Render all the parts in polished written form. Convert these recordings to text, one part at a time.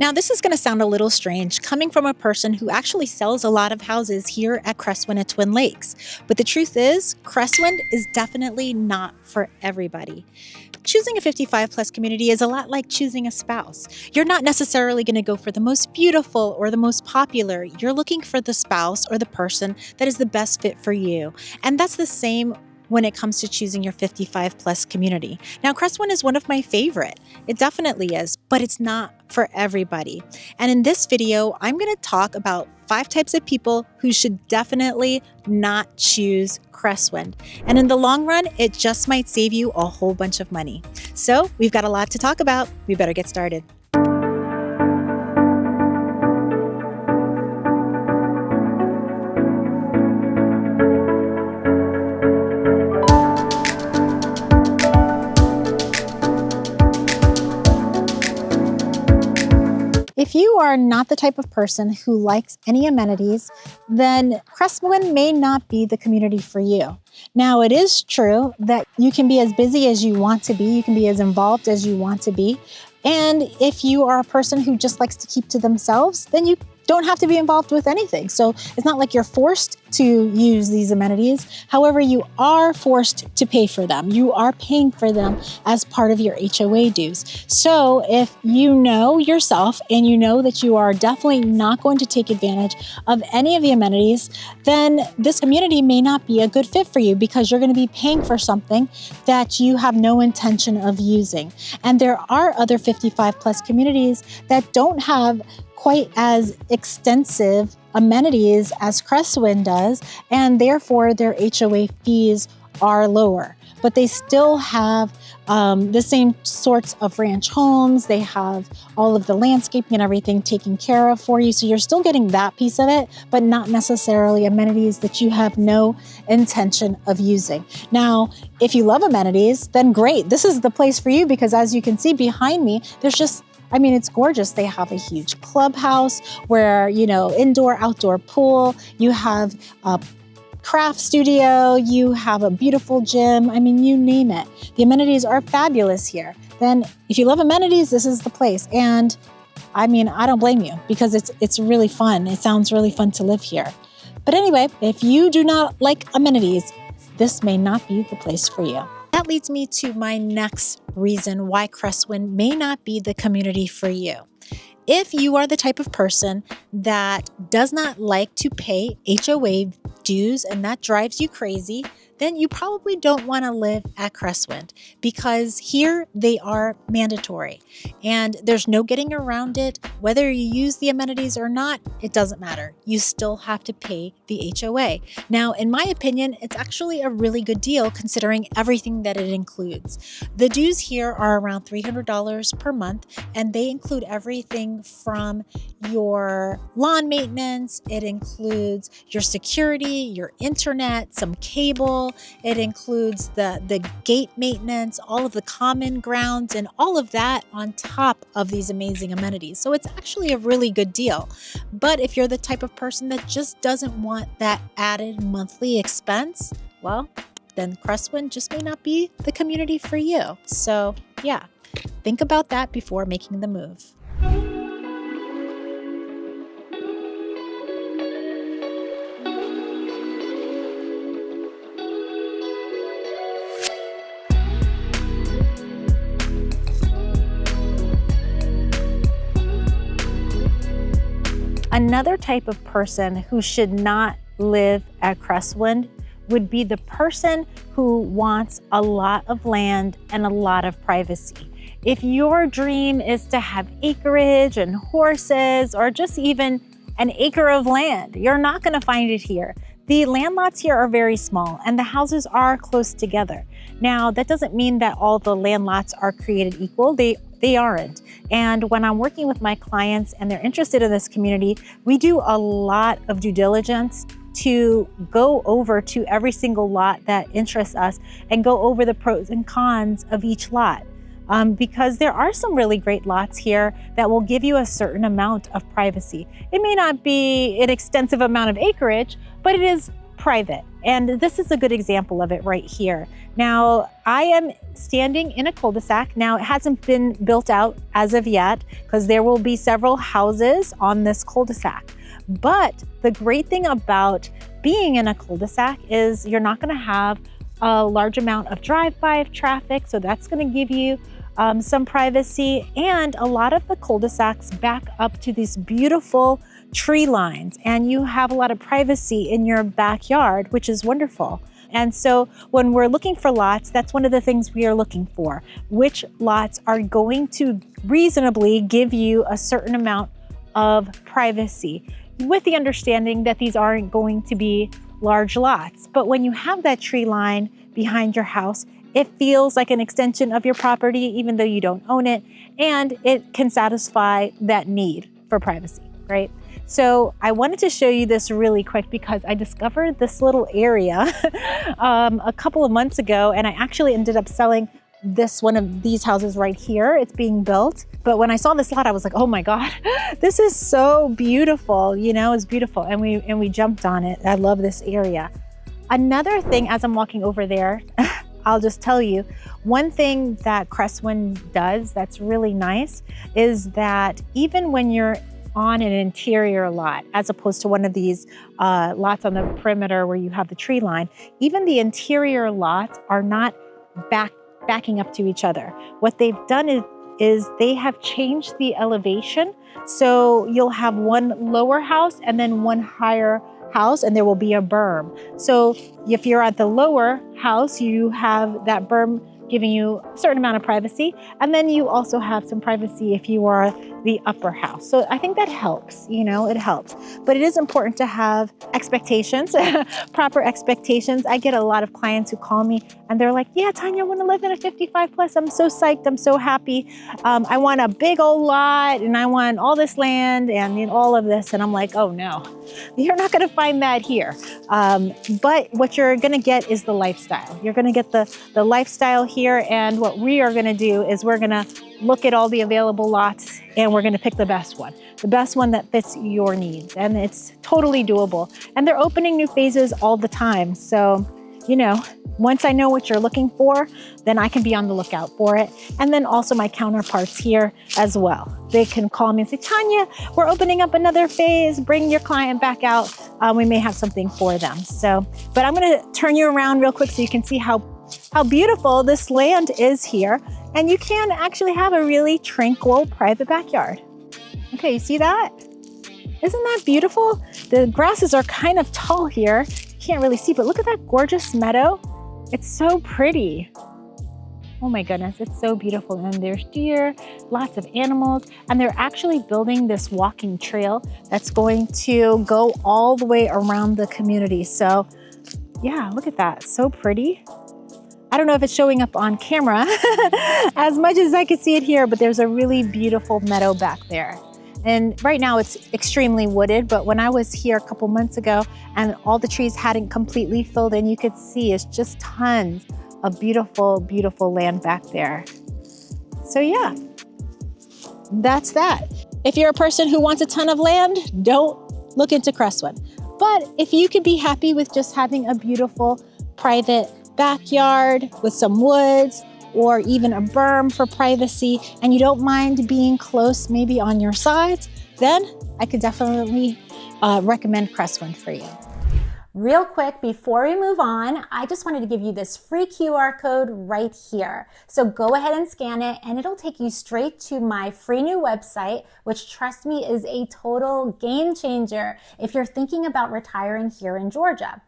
Now, this is going to sound a little strange coming from a person who actually sells a lot of houses here at Cresswind at Twin Lakes. But the truth is, Cresswind is definitely not for everybody. Choosing a 55 plus community is a lot like choosing a spouse. You're not necessarily going to go for the most beautiful or the most popular. You're looking for the spouse or the person that is the best fit for you. And that's the same when it comes to choosing your 55 plus community. Now, Cresswind is one of my favorite. It definitely is, but it's not for everybody. And in this video, I'm going to talk about 5 types of people who should definitely not choose Cresswind. And in the long run, it just might save you a whole bunch of money. So we've got a lot to talk about. We better get started. If you are not the type of person who likes any amenities, then Cresswind may not be the community for you. Now, it is true that you can be as busy as you want to be, you can be as involved as you want to be, and if you are a person who just likes to keep to themselves, then you don't have to be involved with anything. So it's not like you're forced to use these amenities. However, you are forced to pay for them. You are paying for them as part of your HOA dues. So if you know yourself and you know that you are definitely not going to take advantage of any of the amenities, then this community may not be a good fit for you because you're going to be paying for something that you have no intention of using. And there are other 55 plus communities that don't have quite as extensive amenities as Cresswind does, and therefore their HOA fees are lower. But they still have the same sorts of ranch homes. They have all of the landscaping and everything taken care of for you. So you're still getting that piece of it, but not necessarily amenities that you have no intention of using. Now, if you love amenities, then great. This is the place for you because as you can see behind me, it's gorgeous. They have a huge clubhouse where, indoor, outdoor pool. You have a craft studio. You have a beautiful gym. You name it. The amenities are fabulous here. Then if you love amenities, this is the place. And I don't blame you because it's really fun. It sounds really fun to live here. But anyway, if you do not like amenities, this may not be the place for you. That leads me to my next reason why Cresswind may not be the community for you. If you are the type of person that does not like to pay HOA dues and that drives you crazy, then you probably don't want to live at Cresswind because here they are mandatory and there's no getting around it. Whether you use the amenities or not, it doesn't matter. You still have to pay the HOA. Now, in my opinion, it's actually a really good deal considering everything that it includes. The dues here are around $300 per month and they include everything from your lawn maintenance. It includes your security, your internet, some cable. It includes the gate maintenance, all of the common grounds, and all of that on top of these amazing amenities. So it's actually a really good deal. But if you're the type of person that just doesn't want that added monthly expense, well, then Cresswind just may not be the community for you. So yeah, think about that before making the move. Another type of person who should not live at Cresswind would be the person who wants a lot of land and a lot of privacy. If your dream is to have acreage and horses or just even an acre of land, you're not going to find it here. The land lots here are very small and the houses are close together. Now, that doesn't mean that all the land lots are created equal. They aren't. And when I'm working with my clients and they're interested in this community, we do a lot of due diligence to go over to every single lot that interests us and go over the pros and cons of each lot. Because there are some really great lots here that will give you a certain amount of privacy. It may not be an extensive amount of acreage, but it is private. And this is a good example of it right here. Now, I am standing in a cul-de-sac. Now, it hasn't been built out as of yet because there will be several houses on this cul-de-sac. But the great thing about being in a cul-de-sac is you're not going to have a large amount of drive-by traffic. So that's going to give you some privacy. And a lot of the cul-de-sacs back up to these beautiful tree lines, and you have a lot of privacy in your backyard, which is wonderful. And so when we're looking for lots, that's one of the things we are looking for. Which lots are going to reasonably give you a certain amount of privacy, with the understanding that these aren't going to be large lots. But when you have that tree line behind your house, it feels like an extension of your property, even though you don't own it, and it can satisfy that need for privacy, right? So I wanted to show you this really quick because I discovered this little area a couple of months ago, and I actually ended up selling one of these houses right here. It's being built. But when I saw this lot, I was like, oh my God, this is so beautiful. You know, it's beautiful. And we jumped on it. I love this area. Another thing, as I'm walking over there, I'll just tell you, one thing that Cresswind does that's really nice is that even when you're on an interior lot, as opposed to one of these lots on the perimeter where you have the tree line, even the interior lots are not backing up to each other. What they've done is they have changed the elevation. So you'll have one lower house and then one higher house, and there will be a berm. So if you're at the lower house, you have that berm giving you a certain amount of privacy. And then you also have some privacy if you are the upper house. So I think that helps, you know, it helps. But it is important to have expectations, proper expectations. I get a lot of clients who call me and they're like, yeah, Tanya, I want to live in a 55 plus. I'm so psyched. I'm so happy. I want a big old lot and I want all this land and all of this. And I'm like, oh no, you're not going to find that here. But what you're going to get is the lifestyle. You're going to get the lifestyle here. And what we are going to do is we're going to look at all the available lots and we're going to pick the best one that fits your needs. And it's totally doable. And they're opening new phases all the time. So, you know, once I know what you're looking for, then I can be on the lookout for it. And then also my counterparts here as well. They can call me and say, Tanya, we're opening up another phase. Bring your client back out. We may have something for them. So, but I'm going to turn you around real quick so you can see how beautiful this land is here. And you can actually have a really tranquil private backyard. Okay, you see that? Isn't that beautiful? The grasses are kind of tall here. You can't really see, but look at that gorgeous meadow. It's so pretty. Oh my goodness, it's so beautiful. And there's deer, lots of animals, and they're actually building this walking trail that's going to go all the way around the community. So yeah, look at that, so pretty. I don't know if it's showing up on camera as much as I could see it here, but there's a really beautiful meadow back there. And right now it's extremely wooded, but when I was here a couple months ago and all the trees hadn't completely filled in, you could see it's just tons of beautiful, beautiful land back there. So yeah, that's that. If you're a person who wants a ton of land, don't look into Cresswind. But if you could be happy with just having a beautiful private backyard with some woods or even a berm for privacy, and you don't mind being close maybe on your sides, then I could definitely recommend Cresswind for you. Real quick, before we move on, I just wanted to give you this free QR code right here. So go ahead and scan it and it'll take you straight to my free new website, which, trust me, is a total game changer if you're thinking about retiring here in Georgia.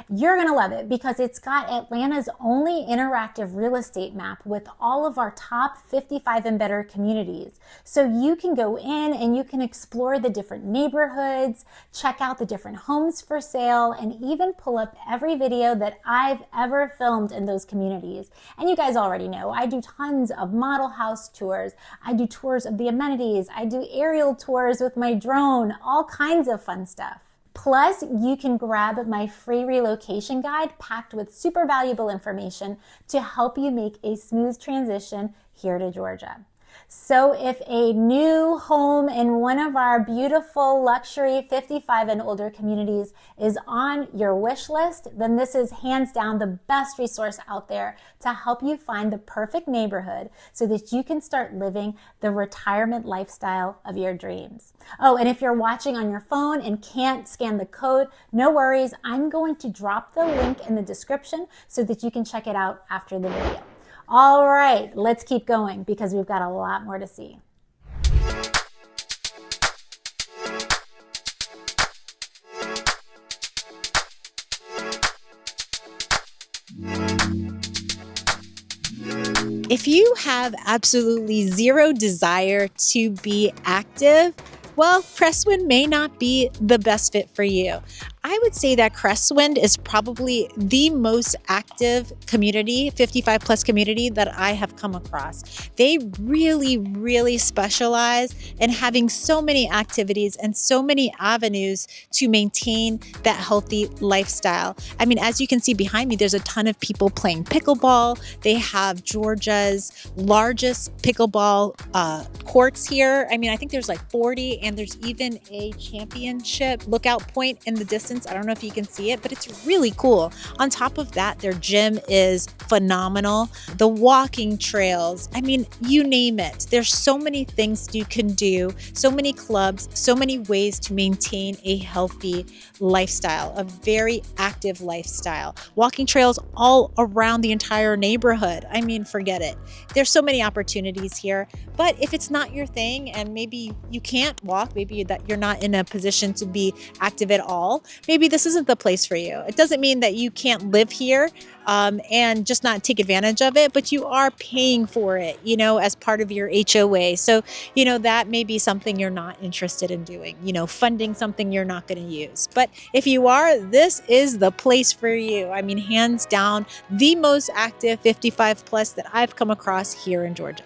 You're going to love it because it's got Atlanta's only interactive real estate map with all of our top 55 and better communities. So you can go in and you can explore the different neighborhoods, check out the different homes for sale, and even pull up every video that I've ever filmed in those communities. And you guys already know, I do tons of model house tours. I do tours of the amenities. I do aerial tours with my drone, all kinds of fun stuff. Plus, you can grab my free relocation guide packed with super valuable information to help you make a smooth transition here to Georgia. So if a new home in one of our beautiful luxury 55 and older communities is on your wish list, then this is hands down the best resource out there to help you find the perfect neighborhood so that you can start living the retirement lifestyle of your dreams. Oh, and if you're watching on your phone and can't scan the code, no worries. I'm going to drop the link in the description so that you can check it out after the video. All right, let's keep going because we've got a lot more to see. If you have absolutely zero desire to be active, well, Cresswind may not be the best fit for you. I would say that Cresswind is probably the most active community, 55 plus community that I have come across. They really specialize in having so many activities and so many avenues to maintain that healthy lifestyle. I mean, as you can see behind me, there's a ton of people playing pickleball. They have Georgia's largest pickleball courts here. I mean, I think there's like 40, and there's even a championship lookout point in the distance. I don't know if you can see it, but it's really cool. On top of that, their gym is phenomenal. The walking trails, I mean, you name it. There's so many things you can do, so many clubs, so many ways to maintain a healthy lifestyle, a very active lifestyle. Walking trails all around the entire neighborhood. I mean, forget it. There's so many opportunities here, but if it's not your thing and maybe you can't walk, maybe that you're not in a position to be active at all, maybe this isn't the place for you. It doesn't mean that you can't live here and just not take advantage of it, but you are paying for it, you know, as part of your HOA. So, you know, that may be something you're not interested in doing, you know, funding something you're not going to use. But if you are, this is the place for you. I mean, hands down, the most active 55 plus that I've come across here in Georgia.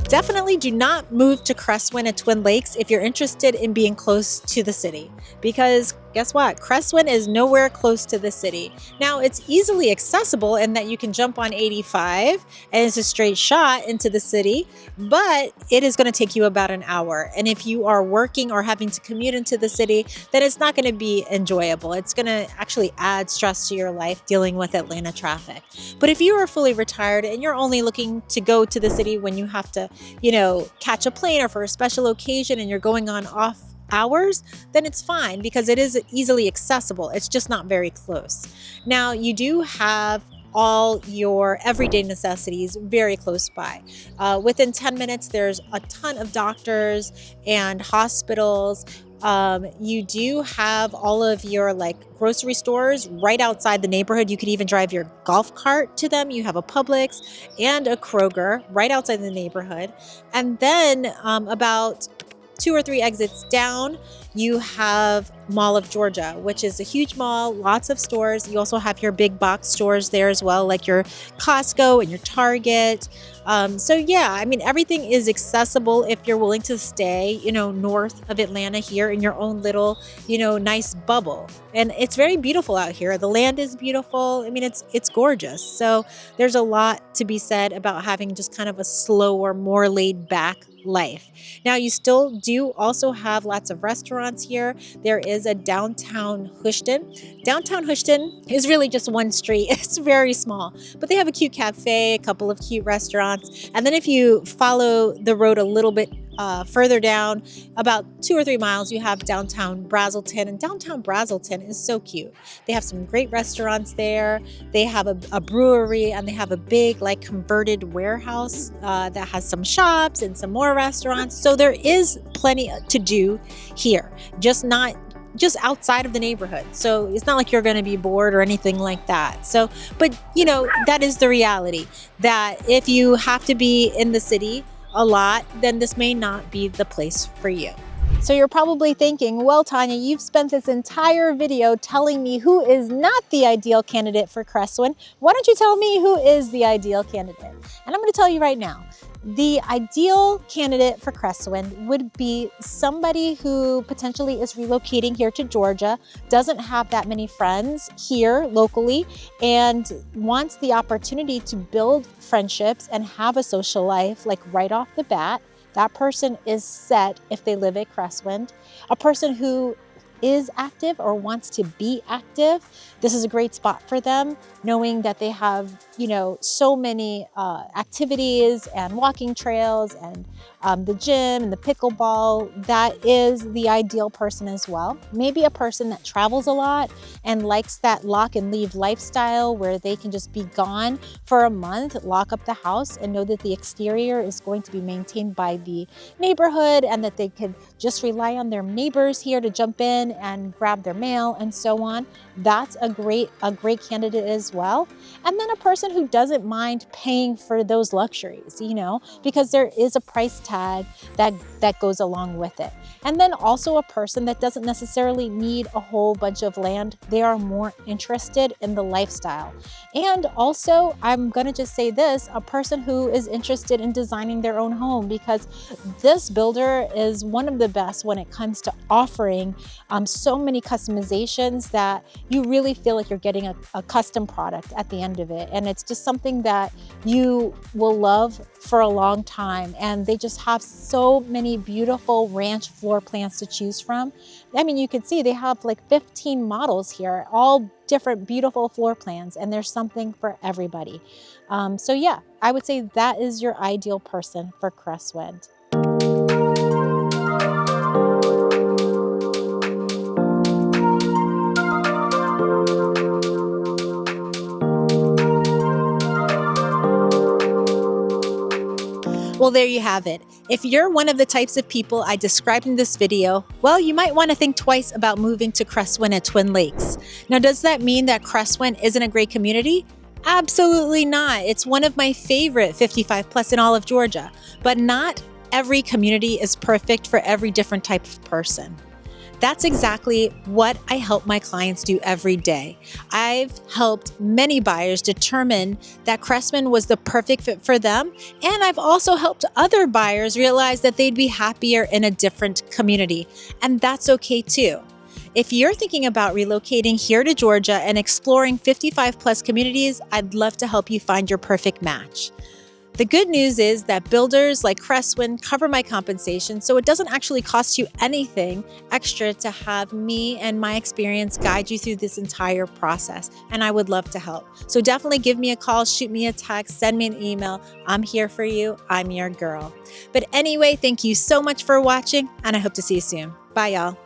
Definitely do not move to Cresswind at Twin Lakes if you're interested in being close to the city, because guess what? Cresswind is nowhere close to the city. Now, it's easily accessible in that you can jump on 85 and it's a straight shot into the city, but it is going to take you about an hour. And if you are working or having to commute into the city, then it's not going to be enjoyable. It's going to actually add stress to your life dealing with Atlanta traffic. But if you are fully retired and you're only looking to go to the city when you have to, you know, catch a plane or for a special occasion and you're going on off hours, then it's fine because it is easily accessible. It's just not very close. Now, you do have all your everyday necessities very close by. Within 10 minutes, there's a ton of doctors and hospitals. You do have all of your like grocery stores right outside the neighborhood. You could even drive your golf cart to them. You have a Publix and a Kroger right outside the neighborhood. And then about 2 or 3 exits down, you have Mall of Georgia, which is a huge mall, lots of stores. You also have your big box stores there as well, like your Costco and your Target. So yeah, I mean, everything is accessible if you're willing to stay, you know, north of Atlanta here in your own little, you know, nice bubble. And it's very beautiful out here. The land is beautiful. I mean, it's gorgeous. So there's a lot to be said about having just kind of a slower, more laid back life. Now, you still do also have lots of restaurants here. There is a downtown Houston. Downtown Houston is really just one street. It's very small, but they have a cute cafe, a couple of cute restaurants. And then if you follow the road a little bit further down, about 2 or 3 miles, you have downtown Brazelton. And downtown Brazelton is so cute. They have some great restaurants there. They have a brewery, and they have a big like converted warehouse that has some shops and some more restaurants. So there is plenty to do here, just outside of the neighborhood. So it's not like you're going to be bored or anything like that. So, but you know, that is the reality, that if you have to be in the city a lot, then this may not be the place for you. So you're probably thinking, well, Tanya, you've spent this entire video telling me who is not the ideal candidate for Cresswind. Why don't you tell me who is the ideal candidate? And I'm going to tell you right now. The ideal candidate for Cresswind would be somebody who potentially is relocating here to Georgia, doesn't have that many friends here locally, and wants the opportunity to build friendships and have a social life like right off the bat. That person is set if they live at Cresswind. A person who is active or wants to be active, this is a great spot for them, knowing that they have, so many activities and walking trails and the gym and the pickleball. That is the ideal person as well. Maybe a person that travels a lot and likes that lock and leave lifestyle where they can just be gone for a month, lock up the house, and know that the exterior is going to be maintained by the neighborhood and that they could just rely on their neighbors here to jump in and grab their mail and so on. That's a great candidate as well. And then a person who doesn't mind paying for those luxuries, because there is a price tag that goes along with it. And then also a person that doesn't necessarily need a whole bunch of land. They are more interested in the lifestyle. And also, I'm gonna just say this, a person who is interested in designing their own home, because this builder is one of the best when it comes to offering so many customizations that you really feel like you're getting a custom product at the end of it. And it's just something that you will love for a long time. And they just have so many beautiful ranch floor plans to choose from. I mean, you can see they have like 15 models here, all different beautiful floor plans, and there's something for everybody. So yeah, I would say that is your ideal person for Cresswind. Well, there you have it. If you're one of the types of people I described in this video, well, you might want to think twice about moving to Cresswind at Twin Lakes. Now, does that mean that Cresswind isn't a great community? Absolutely not. It's one of my favorite 55 plus in all of Georgia, but not every community is perfect for every different type of person. That's exactly what I help my clients do every day. I've helped many buyers determine that Cresswind was the perfect fit for them, and I've also helped other buyers realize that they'd be happier in a different community, and that's okay too. If you're thinking about relocating here to Georgia and exploring 55 plus communities, I'd love to help you find your perfect match. The good news is that builders like Cresswind cover my compensation, so it doesn't actually cost you anything extra to have me and my experience guide you through this entire process, and I would love to help. So definitely give me a call, shoot me a text, send me an email. I'm here for you. I'm your girl. But anyway, thank you so much for watching, and I hope to see you soon. Bye, y'all.